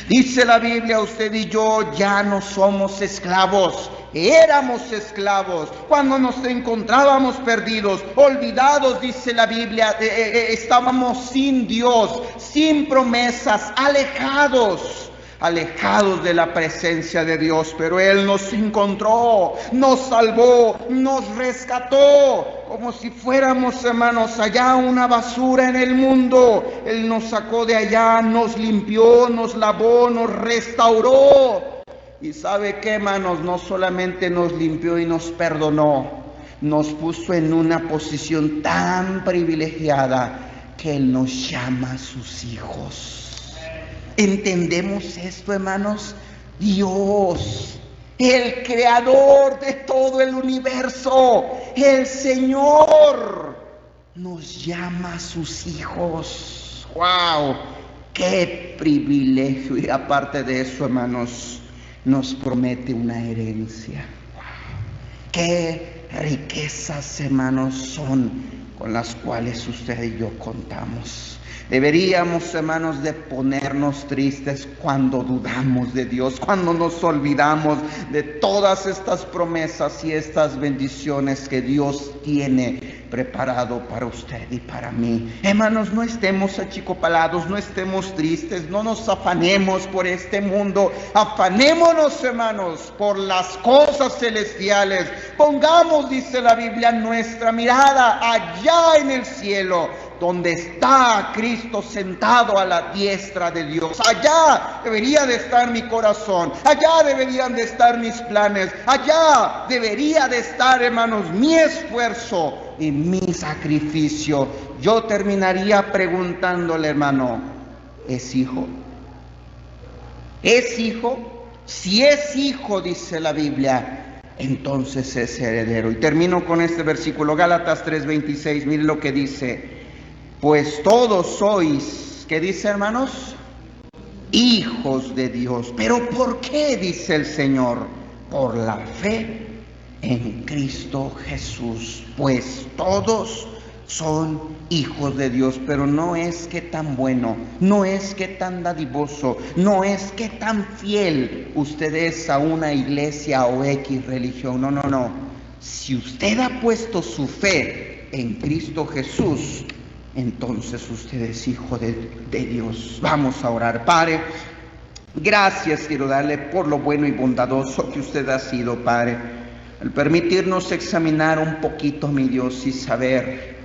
Dice la Biblia: usted y yo ya no somos esclavos. Éramos esclavos cuando nos encontrábamos perdidos, olvidados, dice la Biblia. Estábamos sin Dios, sin promesas, alejados de la presencia de Dios, pero Él nos encontró, nos salvó, nos rescató, como si fuéramos, hermanos, allá una basura en el mundo. Él nos sacó de allá, nos limpió, nos lavó, nos restauró. Y ¿sabe qué, hermanos? No solamente nos limpió y nos perdonó, nos puso en una posición tan privilegiada que Él nos llama a sus hijos. ¿Entendemos esto, hermanos? Dios, el creador de todo el universo, el Señor, nos llama a sus hijos. ¡Wow! ¡Qué privilegio! Y aparte de eso, hermanos, nos promete una herencia. ¡Wow! ¡Qué riquezas, hermanos, son con las cuales usted y yo contamos. Deberíamos, hermanos, de ponernos tristes cuando dudamos de Dios, cuando nos olvidamos de todas estas promesas y estas bendiciones que Dios tiene preparado para usted y para mí. Hermanos, no estemos achicopalados, no estemos tristes, no nos afanemos por este mundo. Afanémonos, hermanos, por las cosas celestiales. Pongamos, dice la Biblia, nuestra mirada allá en el cielo, donde está Cristo sentado a la diestra de Dios. Allá debería de estar mi corazón, allá deberían de estar mis planes, allá debería de estar, hermanos, mi esfuerzo y mi sacrificio. Yo terminaría preguntándole, hermano, ¿es hijo? ¿Es hijo? Si es hijo, dice la Biblia, entonces es heredero. Y termino con este versículo, Gálatas 3:26, mire lo que dice. Pues todos sois, ¿qué dice, hermanos? Hijos de Dios. ¿Pero por qué? Dice el Señor. Por la fe en Cristo Jesús. Pues todos son hijos de Dios, pero no es que tan bueno, no es que tan dadivoso, no es que tan fiel usted es a una iglesia o X religión. No, no, no. Si usted ha puesto su fe en Cristo Jesús, entonces usted es hijo de Dios. Vamos a orar. Padre, gracias quiero darle por lo bueno y bondadoso que usted ha sido, Padre, al permitirnos examinar un poquito, mi Dios, y saber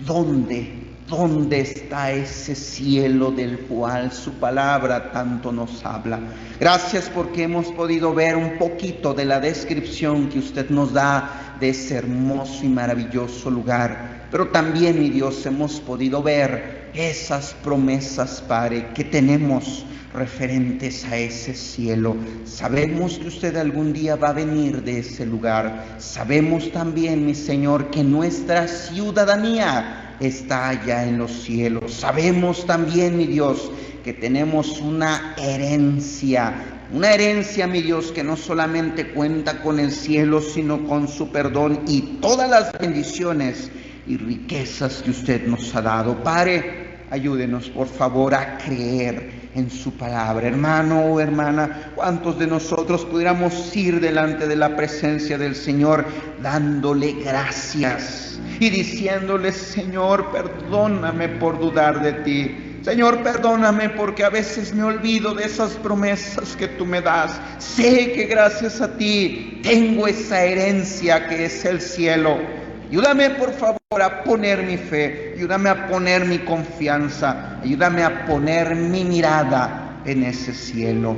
dónde está ese cielo del cual su palabra tanto nos habla. Gracias porque hemos podido ver un poquito de la descripción que usted nos da de ese hermoso y maravilloso lugar. Pero también, mi Dios, hemos podido ver esas promesas, Padre, que tenemos referentes a ese cielo. Sabemos que usted algún día va a venir de ese lugar. Sabemos también, mi Señor, que nuestra ciudadanía está allá en los cielos. Sabemos también, mi Dios, que tenemos una herencia, mi Dios, que no solamente cuenta con el cielo, sino con su perdón y todas las bendiciones y riquezas que usted nos ha dado. Padre, ayúdenos por favor a creer en su palabra. Hermano o hermana, ¿cuántos de nosotros pudiéramos ir delante de la presencia del Señor dándole gracias y diciéndole: Señor, perdóname por dudar de ti? Señor, perdóname porque a veces me olvido de esas promesas que tú me das. Sé que gracias a ti tengo esa herencia que es el cielo. Ayúdame por favor a poner mi fe, ayúdame a poner mi confianza, ayúdame a poner mi mirada en ese cielo.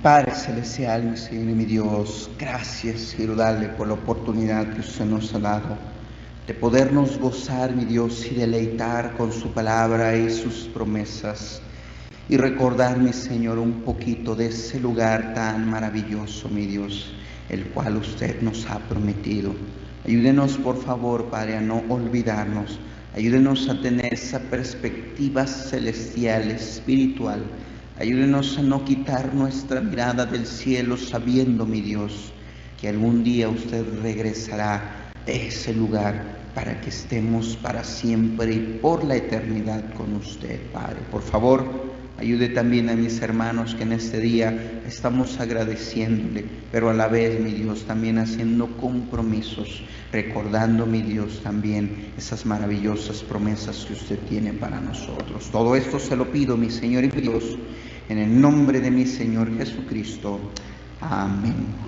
Padre Celestial, mi Señor y mi Dios, gracias quiero darle por la oportunidad que usted nos ha dado de podernos gozar, mi Dios, y deleitar con su palabra y sus promesas, y recordar, mi Señor, un poquito de ese lugar tan maravilloso, mi Dios, el cual usted nos ha prometido. Ayúdenos, por favor, Padre, a no olvidarnos. Ayúdenos a tener esa perspectiva celestial, espiritual, Ayúdenos a no quitar nuestra mirada del cielo, sabiendo, mi Dios, que algún día usted regresará de ese lugar para que estemos para siempre y por la eternidad con usted, Padre. Por favor, ayude también a mis hermanos que en este día estamos agradeciéndole, pero a la vez, mi Dios, también haciendo compromisos, recordando, mi Dios, también esas maravillosas promesas que usted tiene para nosotros. Todo esto se lo pido, mi Señor y Dios, en el nombre de mi Señor Jesucristo. Amén.